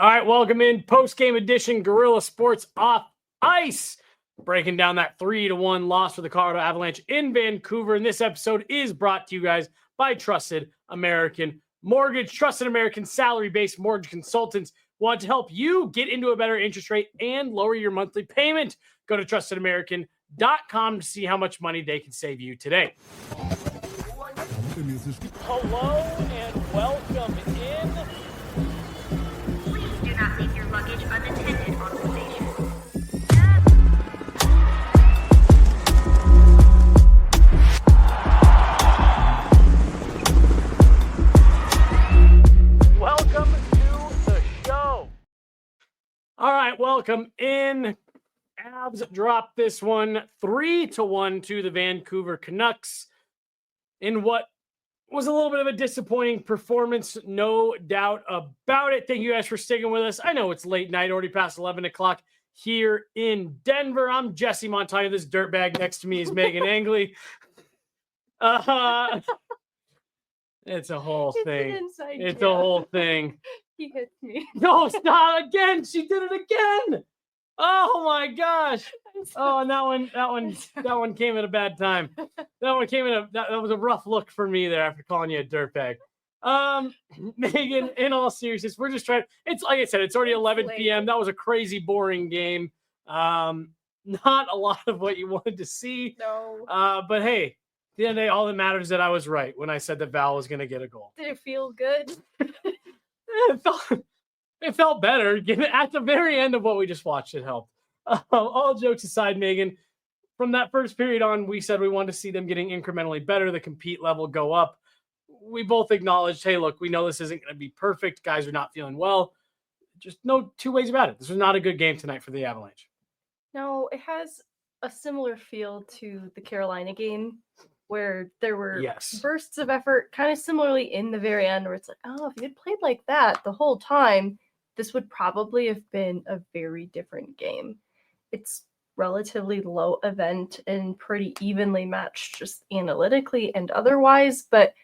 All right, welcome in post-game edition Guerilla Sports Off Ice. Breaking down that 3-1 loss for the Colorado Avalanche in Vancouver. And this episode is brought to you guys by Trusted American Mortgage. Trusted American salary-based mortgage consultants want to help you get into a better interest rate and lower your monthly payment. Go to trustedamerican.com to see how much money they can save you today. Hello and welcome in. Please do not leave your luggage unattended on the station. Welcome to the show. All right, welcome in. Avs dropped this one 3-1 to the Vancouver Canucks in what was a little bit of a disappointing performance, no doubt about it. Thank you guys for sticking with us. I know it's late night, already past 11 o'clock here in Denver. I'm Jesse Montano. This dirtbag next to me is Meghan Angley. It's a whole thing. It's a whole thing. He hit me. No, stop again. She did it again. Oh my gosh. Oh, and that one came at a bad time. That one came that was a rough look for me there after calling you a dirtbag. Megan, in all seriousness, we're just trying. It's like I said, it's already 11 p.m. That was a crazy boring game. Not a lot of what you wanted to see. No. But hey, at the end of the day, all that matters is that I was right when I said that Val was going to get a goal. Did it feel good? It felt better. At the very end of what we just watched, it helped. All jokes aside, Megan, from that first period on, we said we wanted to see them getting incrementally better, the compete level go up. We both acknowledged, hey, look, we know this isn't going to be perfect. Guys are not feeling well. Just no two ways about it. This was not a good game tonight for the Avalanche. No, it has a similar feel to the Carolina game where there were bursts of effort kind of similarly in the very end where it's like, oh, if you had played like that the whole time, this would probably have been a very different game. It's relatively low event and pretty evenly matched just analytically and otherwise, but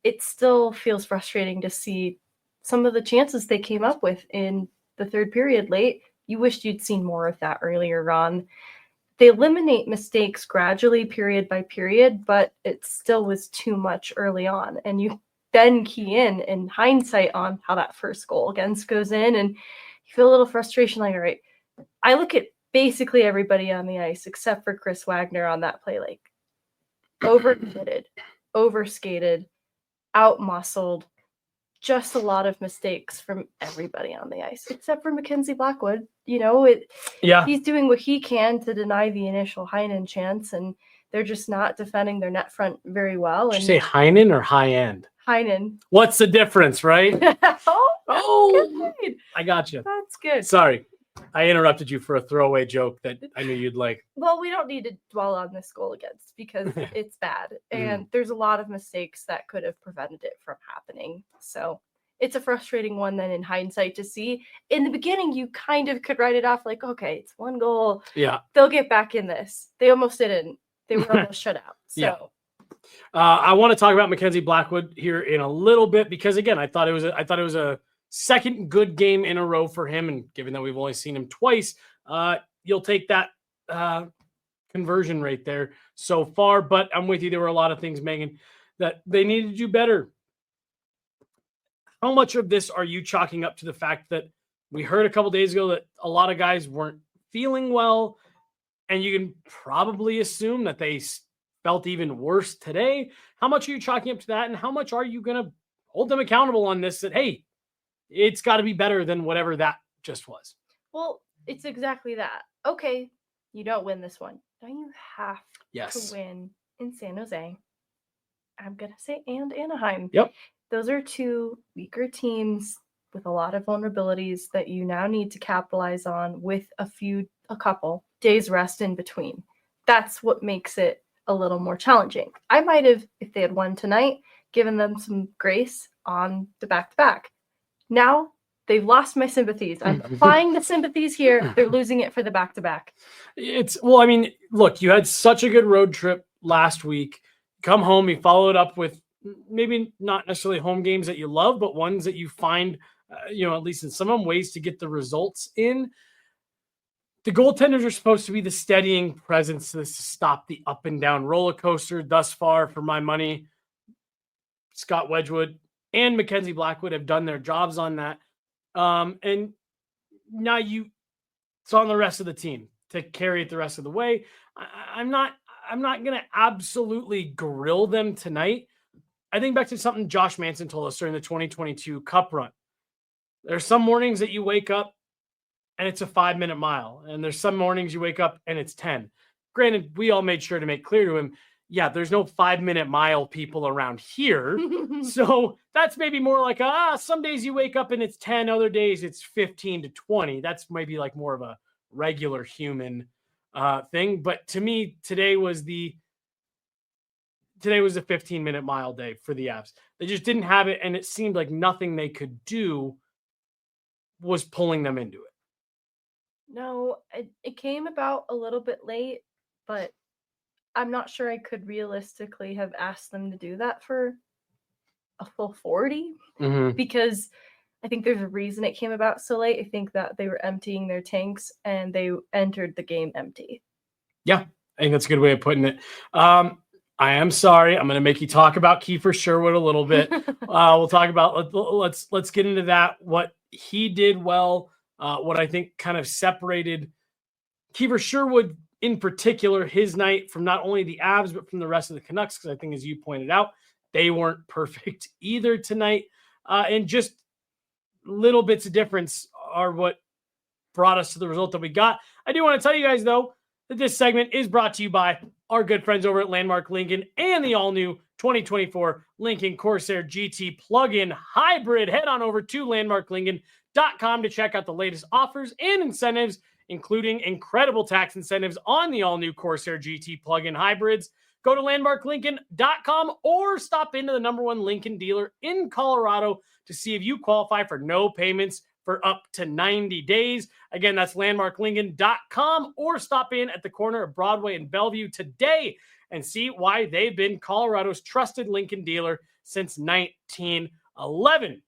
it still feels frustrating to see some of the chances they came up with in the third period late. You wished you'd seen more of that earlier on. They eliminate mistakes gradually, period by period, but it still was too much early on. And you then key in hindsight on how that first goal against goes in, and you feel a little frustration like, all right, I look at basically everybody on the ice except for Chris Wagner on that play, like overcommitted, overskated, out-muscled, just a lot of mistakes from everybody on the ice, except for Mackenzie Blackwood. He's doing what he can to deny the initial Heinen chance, and they're just not defending their net front very well. Did you say Heinen or high end? Heinen. What's the difference, right? Oh, I got you. That's good. Sorry. I interrupted you for a throwaway joke that I knew you'd like. Well, we don't need to dwell on this goal against because it's bad. And there's a lot of mistakes that could have prevented it from happening. So it's a frustrating one then in hindsight to see. In the beginning, you kind of could write it off like, okay, it's one goal. Yeah. They'll get back in this. They almost didn't. They were almost shut out. So. Yeah. I want to talk about Mackenzie Blackwood here in a little bit because, again, I thought it was a second good game in a row for him, and given that we've only seen him twice, you'll take that conversion rate there so far. But I'm with you. There were a lot of things, Megan, that they needed to do better. How much of this are you chalking up to the fact that we heard a couple days ago that a lot of guys weren't feeling well, and you can probably assume that they felt even worse today? How much are you chalking up to that, and how much are you going to hold them accountable on this that, hey, it's got to be better than whatever that just was? Well, it's exactly that. Okay, you don't win this one. Don't you have to win in San Jose? I'm going to say and Anaheim. Yep. Those are two weaker teams with a lot of vulnerabilities that you now need to capitalize on with a couple days rest in between. That's what makes it a little more challenging. I might have, if they had won tonight, given them some grace on the back-to-back. Now they've lost my sympathies. I'm applying the sympathies here. They're losing it for the back-to-back. Look, you had such a good road trip last week. Come home, you followed up with maybe not necessarily home games that you love, but ones that you find at least in some ways to get the results in. The goaltenders are supposed to be the steadying presence to stop the up and down roller coaster. Thus far, for my money, Scott Wedgwood and Mackenzie Blackwood have done their jobs on that. And now it's on the rest of the team to carry it the rest of the way. I'm not going to absolutely grill them tonight. I think back to something Josh Manson told us during the 2022 Cup run. There's some mornings that you wake up and it's a 5-minute mile. And there's some mornings you wake up and it's 10. Granted, we all made sure to make clear to him, yeah, there's no 5-minute mile people around here. So that's maybe more like, some days you wake up and it's 10, other days it's 15 to 20. That's maybe like more of a regular human thing. But to me, today was the 15-minute mile day for the Avs. They just didn't have it, and it seemed like nothing they could do was pulling them into it. No, it came about a little bit late, but I'm not sure I could realistically have asked them to do that for a full 40 because I think there's a reason it came about so late. I think that they were emptying their tanks and they entered the game empty. Yeah, I think that's a good way of putting it. I am sorry. I'm going to make you talk about Kiefer Sherwood a little bit. We'll talk about, let's get into that. What he did well, what I think kind of separated Kiefer Sherwood in particular, his night from not only the Avs, but from the rest of the Canucks. Because I think, as you pointed out, they weren't perfect either tonight. And just little bits of difference are what brought us to the result that we got. I do want to tell you guys, though, that this segment is brought to you by our good friends over at Landmark Lincoln and the all-new 2024 Lincoln Corsair GT plug-in hybrid. Head on over to landmarklincoln.com to check out the latest offers and incentives, including incredible tax incentives on the all-new Corsair GT plug-in hybrids. Go to landmarklincoln.com or stop into the #1 Lincoln dealer in Colorado to see if you qualify for no payments for up to 90 days. Again, that's landmarklincoln.com, or stop in at the corner of Broadway and Bellevue today and see why they've been Colorado's trusted Lincoln dealer since 1911.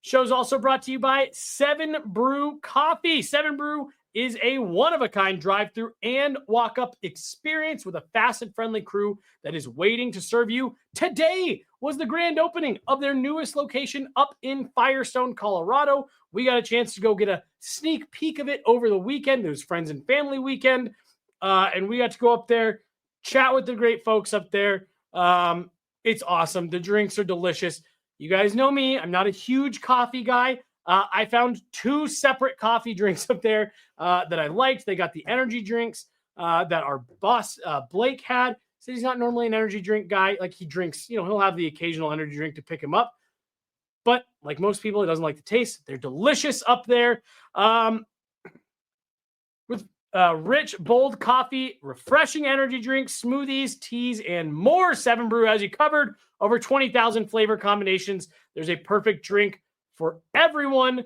Show's also brought to you by 7 Brew Coffee. 7 Brew is a one-of-a-kind drive-through and walk-up experience with a fast and friendly crew that is waiting to serve you. Today was the grand opening of their newest location up in Firestone, Colorado. We got a chance to go get a sneak peek of it over the weekend. It was friends and family weekend, and we got to go up there, chat with the great folks up there. It's awesome. The drinks are delicious. You guys know me. I'm not a huge coffee guy. I found 2 separate coffee drinks up there that I liked. They got the energy drinks that our boss, Blake, had. So he's not normally an energy drink guy. Like, he drinks, he'll have the occasional energy drink to pick him up. But like most people, he doesn't like the taste. They're delicious up there. With rich, bold coffee, refreshing energy drinks, smoothies, teas, and more. 7 Brew has you covered. Over 20,000 flavor combinations. There's a perfect drink for everyone.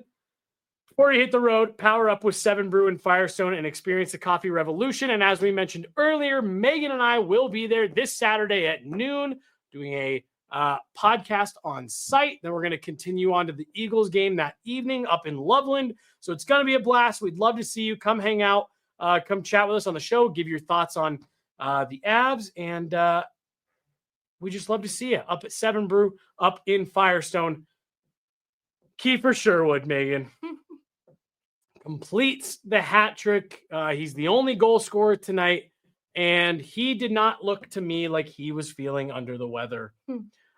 Before you hit the road, power up with 7 Brew in Firestone and experience the coffee revolution. And as we mentioned earlier, Megan and I will be there this Saturday at noon doing a podcast on site. Then we're going to continue on to the Eagles game that evening up in Loveland. So it's going to be a blast. We'd love to see you. Come hang out. Come chat with us on the show. Give your thoughts on the Avs. And we just love to see you up at 7 Brew up in Firestone. Kiefer Sherwood, Megan, completes the hat trick. He's the only goal scorer tonight, and he did not look to me like he was feeling under the weather.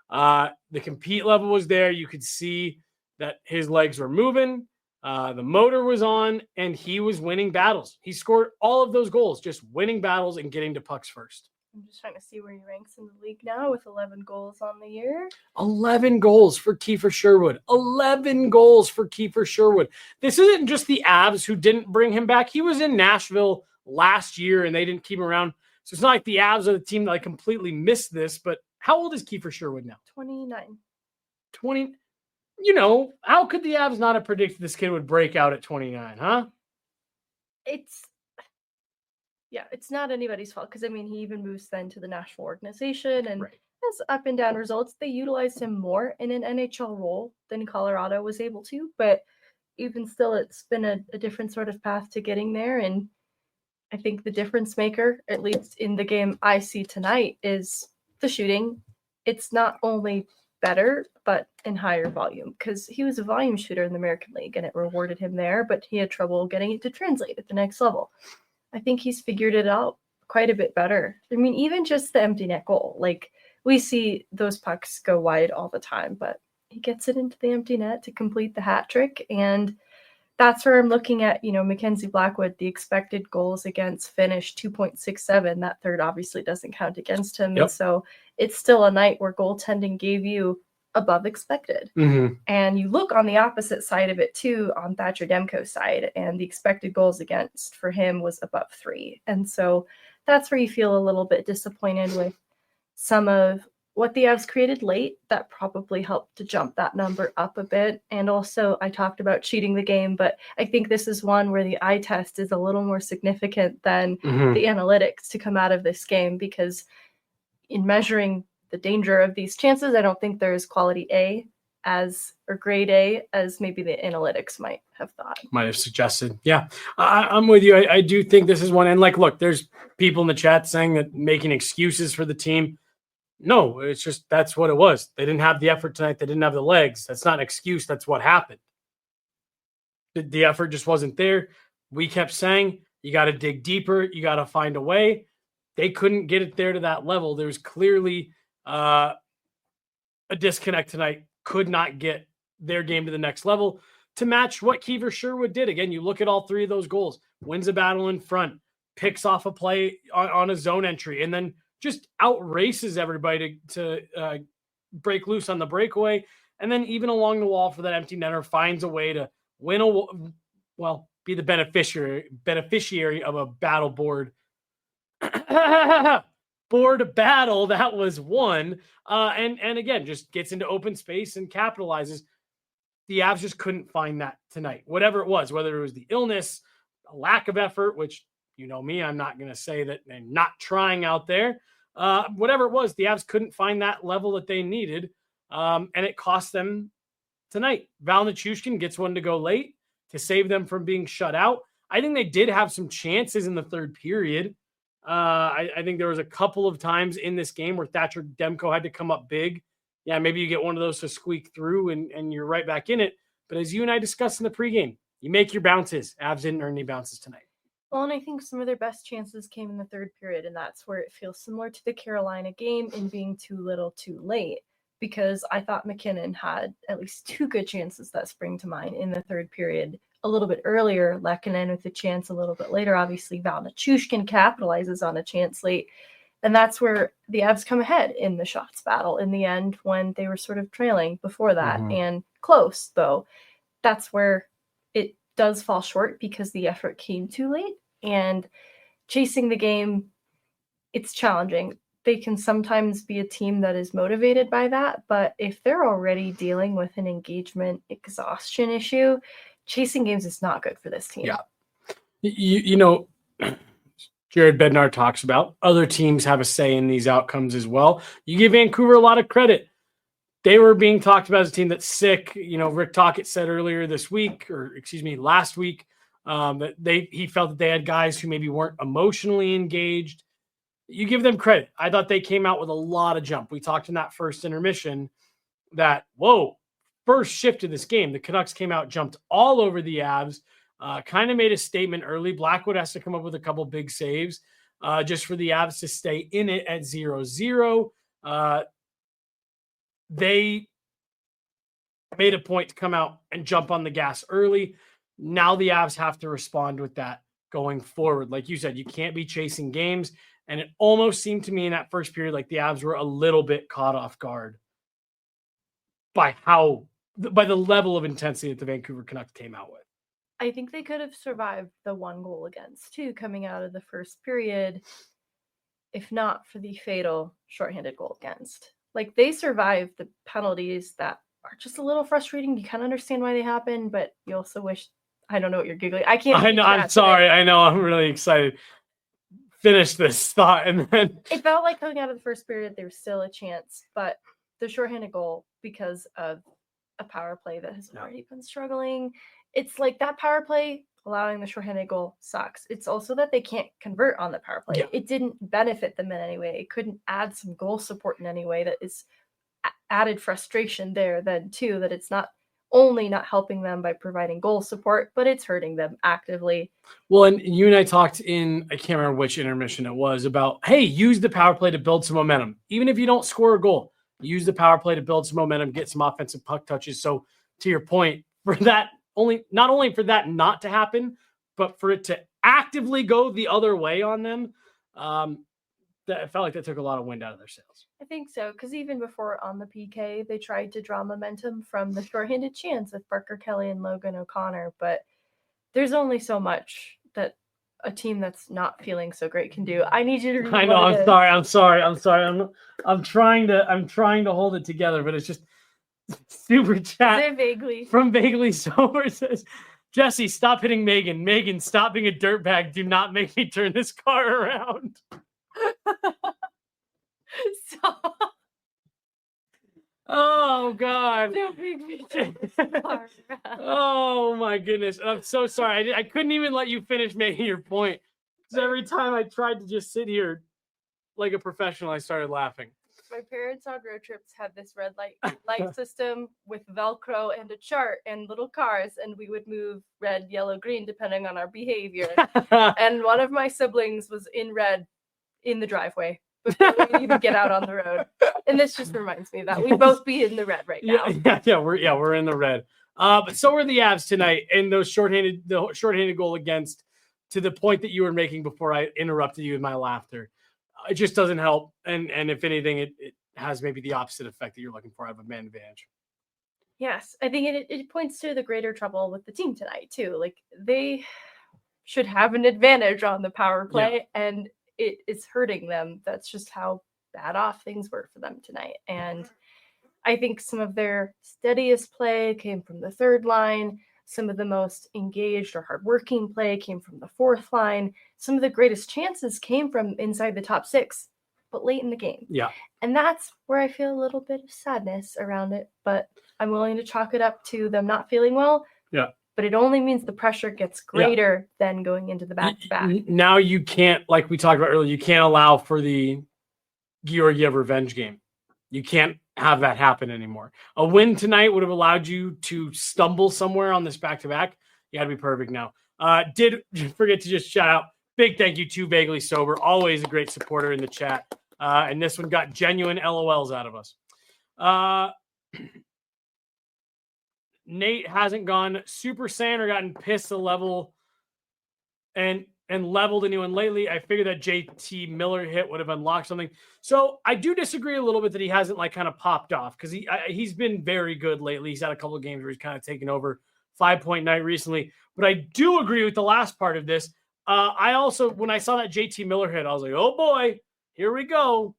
The compete level was there. You could see that his legs were moving. The motor was on, and he was winning battles. He scored all of those goals, just winning battles and getting to pucks first. I'm just trying to see where he ranks in the league now with 11 goals on the year. 11 goals for Kiefer Sherwood. 11 goals for Kiefer Sherwood. This isn't just the Avs who didn't bring him back. He was in Nashville last year, and they didn't keep him around. So it's not like the Avs are the team that completely missed this. But how old is Kiefer Sherwood now? 29. 20. How could the Avs not have predicted this kid would break out at 29, huh? It's not anybody's fault because, he even moves then to the national organization. And, right. has up and down results. They utilized him more in an NHL role than Colorado was able to, but even still, it's been a different sort of path to getting there. And I think the difference maker, at least in the game I see tonight, is the shooting. It's not only better, but in higher volume, because he was a volume shooter in the American League and it rewarded him there, but he had trouble getting it to translate at the next level. I think he's figured it out quite a bit better. I mean, even just the empty net goal, like we see those pucks go wide all the time, but he gets it into the empty net to complete the hat trick. And that's where I'm looking at, Mackenzie Blackwood, the expected goals against finished 2.67. That third obviously doesn't count against him. Yep. And so it's still a night where goaltending gave you above expected. Mm-hmm. And you look on the opposite side of it too, on Thatcher Demko's side, and the expected goals against for him was above 3. And so that's where you feel a little bit disappointed with some of what the Avs created late. That probably helped to jump that number up a bit. And also I talked about cheating the game, but I think this is one where the eye test is a little more significant than the analytics to come out of this game, because in measuring the danger of these chances, I don't think there's quality A or grade A as maybe the analytics might have thought. Might have suggested. Yeah, I'm with you. I do think this is one. And look, there's people in the chat saying that making excuses for the team. No, it's just that's what it was. They didn't have the effort tonight. They didn't have the legs. That's not an excuse. That's what happened. The effort just wasn't there. We kept saying, you got to dig deeper. You got to find a way. They couldn't get it there to that level. There was clearly a disconnect tonight. Could not get their game to the next level to match what Kiefer Sherwood did. Again, you look at all 3 of those goals. Wins a battle in front. Picks off a play on a zone entry. And then just outraces everybody to break loose on the breakaway. And then even along the wall for that empty netter finds a way to be the beneficiary of a battle board battle that was won. And again, just gets into open space and capitalizes. The Avs just couldn't find that tonight. Whatever it was, whether it was the illness, a lack of effort, which you know me, I'm not going to say that they're not trying out there. Whatever it was, the Avs couldn't find that level that they needed, and it cost them tonight. Val Nichushkin gets one to go late to save them from being shut out. I think they did have some chances in the third period. I think there was a couple of times in this game where Thatcher Demko had to come up big. Yeah, maybe you get one of those to squeak through and you're right back in it. But as you and I discussed in the pregame, you make your bounces. Avs didn't earn any bounces tonight. Well, and I think some of their best chances came in the third period, and that's where it feels similar to the Carolina game in being too little too late, because I thought McKinnon had at least 2 good chances that spring to mind in the third period. A little bit earlier, Lehkonen with a chance a little bit later. Obviously, Val Nichushkin capitalizes on a chance late, and that's where the Avs come ahead in the shots battle in the end when they were sort of trailing before that and close, though. That's where it does fall short because the effort came too late. And chasing the game, it's challenging. They can sometimes be a team that is motivated by that, but if they're already dealing with an engagement exhaustion issue, chasing games is not good for this team. Yeah. You know, Jared Bednar talks about other teams have a say in these outcomes as well. You give Vancouver a lot of credit. They were being talked about as a team that's sick. You know, Rick Tocchet said earlier last week, that he felt that they had guys who maybe weren't emotionally engaged. You give them credit. I thought they came out with a lot of jump. We talked in that first intermission that, first shift of this game, the Canucks came out, jumped all over the Avs, kind of made a statement early. Blackwood has to come up with a couple big saves just for the Avs to stay in it at 0-0. They made a point to come out and jump on the gas early. Now the Avs have to respond with that going forward. Like you said, you can't be chasing games. And it almost seemed to me in that first period like the Avs were a little bit caught off guard by the level of intensity that the Vancouver Canucks came out with. I think they could have survived the 1 goal against, too, coming out of the first period, if not for the fatal shorthanded goal against. Like, they survived the penalties that are just a little frustrating. You kind of understand why they happen, but you also wish... I don't know what you're giggling. I can't... I know. I'm sorry. I know. I'm really excited. finish this thought. And then it felt like coming out of the first period, there was still a chance, but the shorthanded goal, because of a power play that has already been struggling, it's like that power play allowing the shorthanded goal sucks. It's also that they can't convert on the power play. It didn't benefit them in any way. It couldn't add some goal support in any way. That is added frustration there then too, that it's not only not helping them by providing goal support, but it's hurting them actively. Well, and you and I talked in, I can't remember which intermission it was, about, hey, use the power play to build some momentum. Even if you don't score a goal, use the power play to build some momentum, get some offensive puck touches. So to your point, for that not only for that not to happen, but for it to actively go the other way on them, that felt like that took a lot of wind out of their sails. I think so, because even before on the PK, they tried to draw momentum from the shorthanded chance with Parker Kelly and Logan O'Connor, but there's only so much that a team that's not feeling so great can do. I need you to read. I know. I'm sorry. I'm trying to hold it together, but it's just super chat from Vaguely Sober says, Jesse, stop hitting Megan. Megan, stop being a dirtbag. Do not make me turn this car around. Stop. Oh God. Don't make me turn this car around. Oh my goodness. I'm so sorry. I couldn't even let you finish making your point. Because every time I tried to just sit here like a professional, I started laughing. My parents on road trips had this red light system with Velcro and a chart and little cars, and we would move red, yellow, green depending on our behavior. And one of my siblings was in red in the driveway before we even get out on the road. And this just reminds me of that. We'd both be in the red right now. We're in the red. But so are the Avs tonight, and the shorthanded goal against, to the point that you were making before I interrupted you with my laughter. It just doesn't help. And if anything, it has maybe the opposite effect that you're looking for out of a man advantage. Yes, I think it points to the greater trouble with the team tonight, too. Like, they should have an advantage on the power play, and it is hurting them. That's just how bad off things were for them tonight. And I think some of their steadiest play came from the third line. Some of the most engaged or hardworking play came from the fourth line. Some of the greatest chances came from inside the top six, but late in the game. Yeah. And that's where I feel a little bit of sadness around it, but I'm willing to chalk it up to them not feeling well. Yeah. But it only means the pressure gets greater than going into the back-to-back. Now you can't, like we talked about earlier, you can't allow for the Georgiev revenge game. You can't have that happen anymore. A win tonight would have allowed you to stumble somewhere on this back-to-back. You got to be perfect now. Did forget to just shout out, big thank you to Vaguely Sober, always a great supporter in the chat. And this one got genuine LOLs out of us. Nate hasn't gone Super Saiyan or gotten pissed a level and leveled anyone lately. I figured that JT Miller hit would have unlocked something. So I do disagree a little bit that he hasn't like kind of popped off, because he's been very good lately. He's had a couple of games where he's kind of taken over, 5-point night recently. But I do agree with the last part of this. I also, when I saw that JT Miller hit, I was like, oh boy, here we go.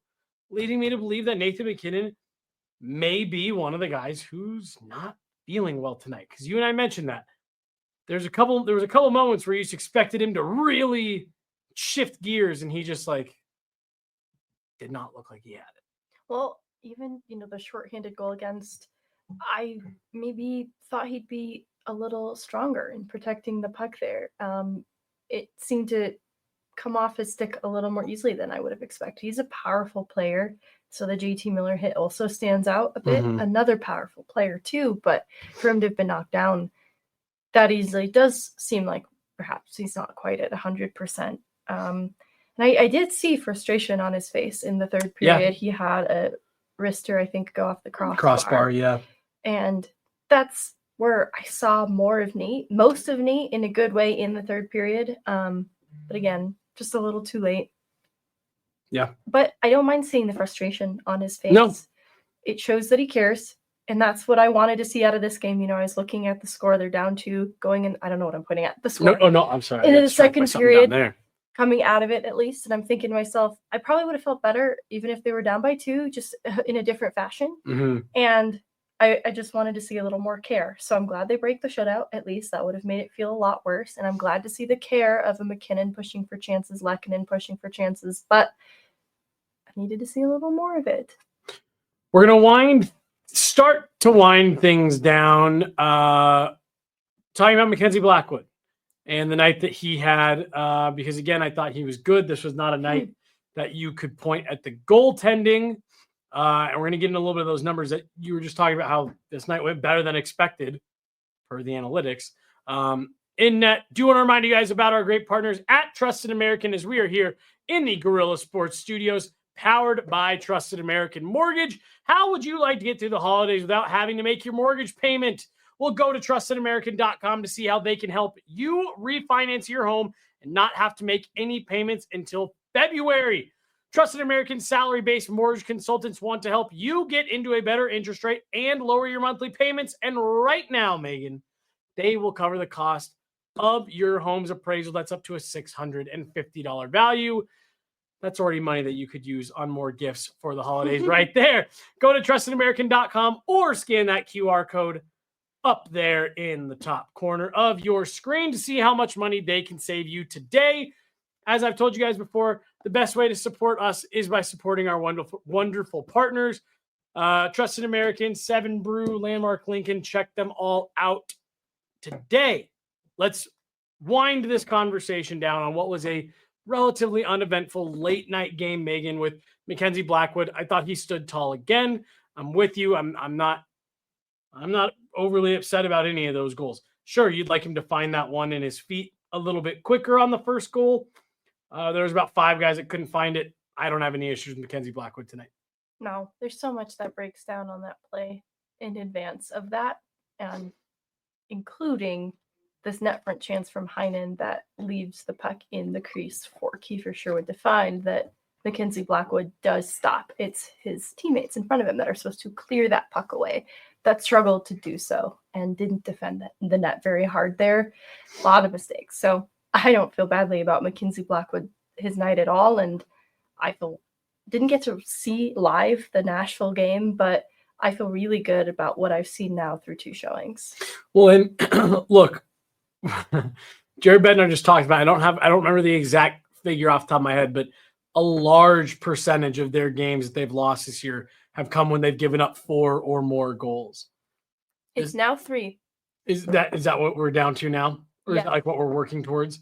Leading me to believe that Nathan MacKinnon may be one of the guys who's not feeling well tonight. Because you and I mentioned that. There was a couple moments where you just expected him to really shift gears, and he just like did not look like he had it. Well, even the shorthanded goal against, I maybe thought he'd be a little stronger in protecting the puck there. It seemed to come off his stick a little more easily than I would have expected. He's a powerful player, so the JT Miller hit also stands out a bit. Mm-hmm. Another powerful player too, but for him to have been knocked down that easily does seem like perhaps he's not quite at 100%. And I did see frustration on his face in the third period. Yeah. He had a wrister, I think, go off the crossbar. Yeah. And that's where I saw most of Nate in a good way in the third period. But again, just a little too late. Yeah. But I don't mind seeing the frustration on his face. No. It shows that he cares. And that's what I wanted to see out of this game. I was looking at the score. They're down 2 going in. I don't know what I'm pointing at. The score. No, I'm sorry. Into the second period, coming out of it at least. And I'm thinking to myself, I probably would have felt better even if they were down by 2, just in a different fashion. Mm-hmm. And I just wanted to see a little more care. So I'm glad they break the shutout. At least that would have made it feel a lot worse. And I'm glad to see the care of a McKinnon pushing for chances, Lehkonen pushing for chances. But I needed to see a little more of it. We're going to start to wind things down. Talking about Mackenzie Blackwood and the night that he had, because again, I thought he was good. This was not a night that you could point at the goaltending. And we're going to get into a little bit of those numbers that you were just talking about, how this night went better than expected per the analytics. In net, do want to remind you guys about our great partners at Trusted American, as we are here in the Guerilla Sports Studios, powered by Trusted American Mortgage. How would you like to get through the holidays without having to make your mortgage payment? Well, go to trustedamerican.com to see how they can help you refinance your home and not have to make any payments until February. Trusted American salary-based mortgage consultants want to help you get into a better interest rate and lower your monthly payments. And right now, Megan, they will cover the cost of your home's appraisal. That's up to a $650 value. That's already money that you could use on more gifts for the holidays right there. Go to trustedamerican.com or scan that QR code up there in the top corner of your screen to see how much money they can save you today. As I've told you guys before, the best way to support us is by supporting our wonderful partners. Trusted American, 7 Brew, Landmark Lincoln. Check them all out today. Let's wind this conversation down on what was a relatively uneventful late night game, Megan, with Mackenzie Blackwood. I thought he stood tall again. I'm with you. I'm not overly upset about any of those goals. Sure, you'd like him to find that one in his feet a little bit quicker on the first goal. There was about 5 guys that couldn't find it. I don't have any issues with Mackenzie Blackwood tonight. No, there's so much that breaks down on that play in advance of that, and including this net front chance from Heinen that leaves the puck in the crease for Kiefer Sherwood to find that Mackenzie Blackwood does stop. It's his teammates in front of him that are supposed to clear that puck away that struggled to do so and didn't defend the net very hard there. A lot of mistakes. So I don't feel badly about Mackenzie Blackwood his night at all. And I didn't get to see live the Nashville game, but I feel really good about what I've seen now through 2 showings. Well, and look, Jared Bednar just talked about, I don't remember the exact figure off the top of my head, but a large percentage of their games that they've lost this year have come when they've given up 4 or more goals. It's now 3. Is that what we're down to now? Or is that like what we're working towards?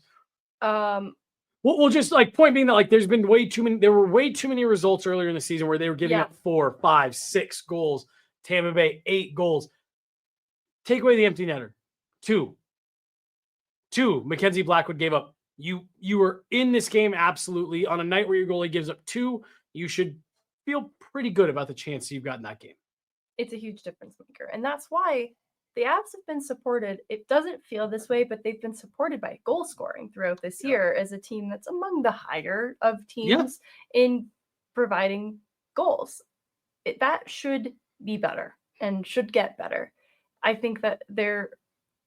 We'll just like point being that like there were way too many results earlier in the season where they were giving up 4, 5, 6 goals. Tampa Bay 8 goals. Take away the empty netter. 2. Mackenzie Blackwood gave up. You were in this game absolutely on a night where your goalie gives up 2. You should feel pretty good about the chance you've got in that game. It's a huge difference maker, and that's why the Avs have been supported. It doesn't feel this way, but they've been supported by goal scoring throughout this year as a team that's among the higher of teams in providing goals. That should be better and should get better. I think that there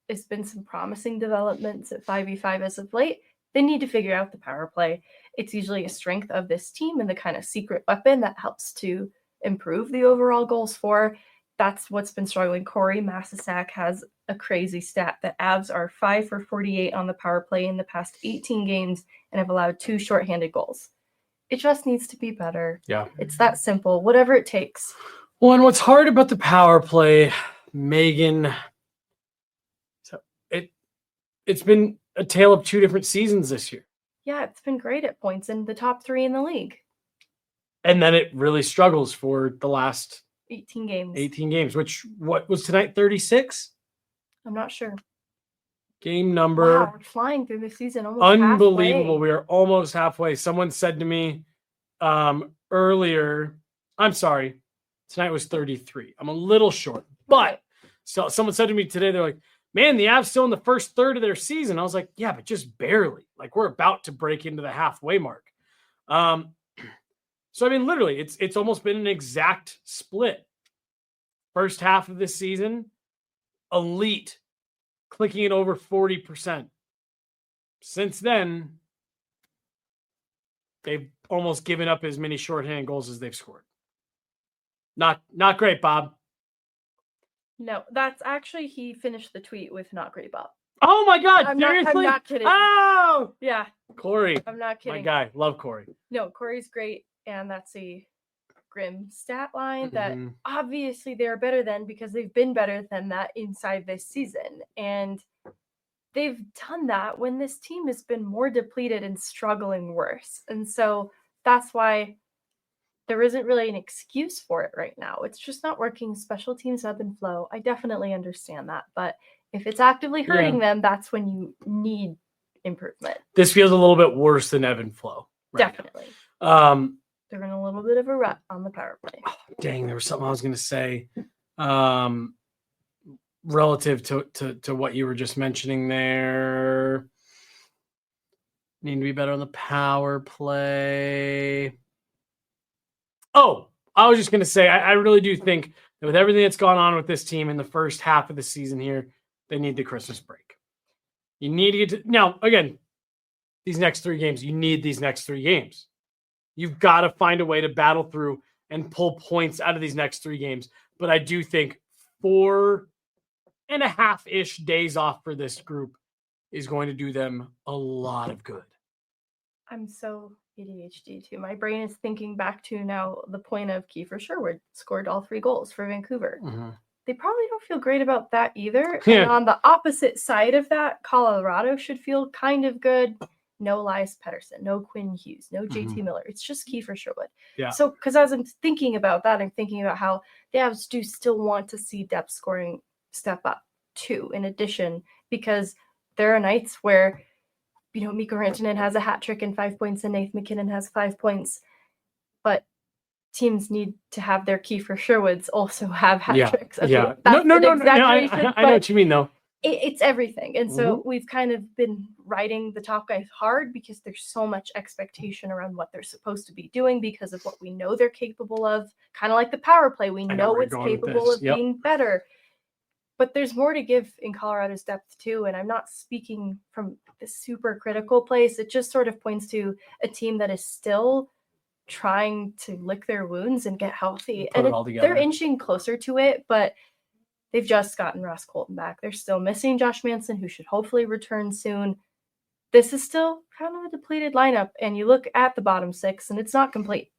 has been some promising developments at 5v5 as of late. They need to figure out the power play. It's usually a strength of this team and the kind of secret weapon that helps to improve the overall goals for. That's what's been struggling. Corey Massasak has a crazy stat that Avs are 5 for 48 on the power play in the past 18 games and have allowed 2 shorthanded goals. It just needs to be better. Yeah. It's that simple, whatever it takes. Well, and what's hard about the power play, Megan, so it's been a tale of 2 different seasons this year. Yeah, it's been great at points in the top 3 in the league. And then it really struggles for the last 18 games. Which, what was tonight, 36? I'm not sure. Game number. Wow, we're flying through the season almost unbelievable. halfway. We are almost halfway. Someone said to me earlier, I'm sorry, tonight was 33. I'm a little short. But so someone said to me today, they're like, man, the Avs still in the first third of their season. I was like, yeah, but just barely. Like, we're about to break into the halfway mark. So, I mean, literally, it's almost been an exact split. First half of this season, elite, clicking it over 40%. Since then, they've almost given up as many shorthand goals as they've scored. Not great, Bob. No, that's actually, he finished the tweet with "not great, Bob." Oh my God! Seriously? I'm not kidding. Oh, yeah, Corey. I'm not kidding. My guy, love Corey. No, Corey's great, and that's a grim stat line that Mm-hmm. obviously they're better than, because they've been better than that inside this season, and they've done that when this team has been more depleted and struggling worse. And so that's why there isn't really an excuse for it right now. It's just not working. Special teams ebb and flow. I definitely understand that. But if it's actively hurting them, that's when you need improvement. This feels a little bit worse than ebb and flow. Right definitely. Now. They're in a little bit of a rut on the power play. Oh, dang, there was something I was going to say relative to what you were just mentioning there. Need to be better on the power play. Oh, I was just going to say, I really do think that with everything that's gone on with this team in the first half of the season here, they need the Christmas break. You need to get to, now, again, these next 3 games, you need these next 3 games. You've got to find a way to battle through and pull points out of these next 3 games. But I do think 4.5-ish days off for this group is going to do them a lot of good. I'm so ADHD too. My brain is thinking back to now the point of Kiefer Sherwood scored all 3 goals for Vancouver. Mm-hmm. They probably don't feel great about that either. Yeah. And on the opposite side of that, Colorado should feel kind of good. No Elias Pettersson, no Quinn Hughes, no JT Miller. It's just Kiefer Sherwood. Yeah. So, because as I'm thinking about that, I'm thinking about how the Avs do still want to see depth scoring step up too, in addition, because there are nights where, Mikko Rantanen has a hat trick and 5 points, and Nathan McKinnon has 5 points, but teams need to have their Kiefer Sherwoods also have hat tricks. Okay, yeah. No. I know what you mean, though. It's everything. And so we've kind of been riding the top guys hard because there's so much expectation around what they're supposed to be doing because of what we know they're capable of. Kind of like the power play. We know it's capable of being better. But there's more to give in Colorado's depth too. And I'm not speaking from the super critical place. It just sort of points to a team that is still trying to lick their wounds and get healthy. And they're inching closer to it, but they've just gotten Ross Colton back. They're still missing Josh Manson, who should hopefully return soon. This is still kind of a depleted lineup, and you look at the bottom 6, and it's not complete.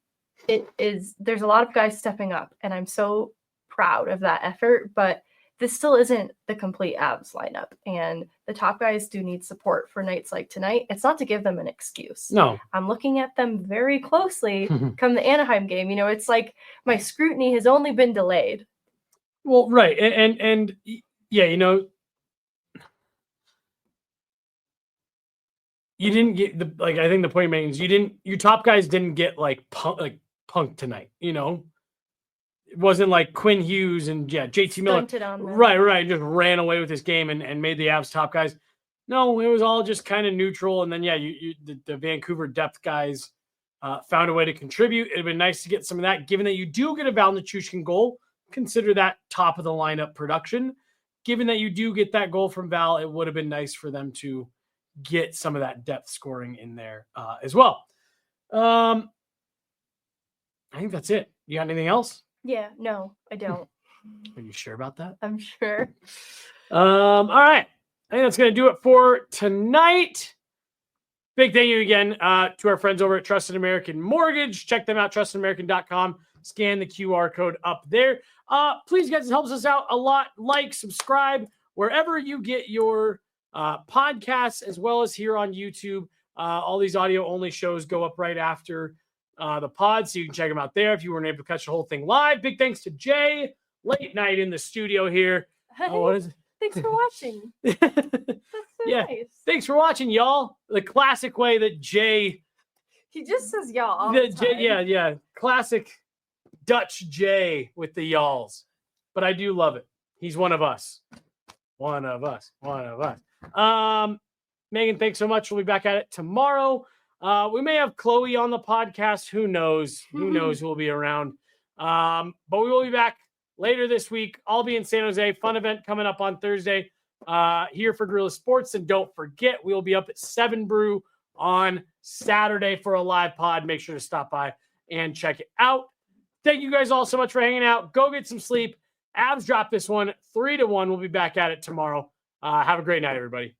There's a lot of guys stepping up, and I'm so proud of that effort, but this still isn't the complete Avs lineup, and the top guys do need support for nights like tonight. It's not to give them an excuse. No. I'm looking at them very closely come the Anaheim game. It's like my scrutiny has only been delayed. Well, right. And yeah, you didn't get I think the point you're making is your top guys didn't get punked tonight, It wasn't like Quinn Hughes and JT Miller. Right. Just ran away with this game and made the Avs top guys. No, it was all just kind of neutral. And then, the Vancouver depth guys found a way to contribute. It'd been nice to get some of that, given that you do get a Val Nichushkin goal. Consider that top of the lineup production. Given that you do get that goal from Val, it would have been nice for them to get some of that depth scoring in there as well. I think that's it. You got anything else? Yeah, no, I don't. Are you sure about that? I'm sure. All right. I think that's going to do it for tonight. Big thank you again to our friends over at Trusted American Mortgage. Check them out, trustedamerican.com. Scan the QR code up there. Please, guys, it helps us out a lot. Like, subscribe, wherever you get your podcasts, as well as here on YouTube. All these audio-only shows go up right after the pod, so you can check them out there if you weren't able to catch the whole thing live. Big thanks to Jay, late night in the studio here. What is it? Thanks for watching. That's so nice. Thanks for watching, y'all. The classic way that Jay... He just says y'all all the time. Yeah. Classic Dutch Jay with the y'alls. But I do love it. He's one of us. One of us. Megan, thanks so much. We'll be back at it tomorrow. We may have Chloe on the podcast. Who knows? Who knows who will be around? But we will be back later this week. I'll be in San Jose. Fun event coming up on Thursday here for Guerilla Sports. And don't forget, we'll be up at 7 Brew on Saturday for a live pod. Make sure to stop by and check it out. Thank you guys all so much for hanging out. Go get some sleep. Avs dropped this one 3-1. We'll be back at it tomorrow. Have a great night, everybody.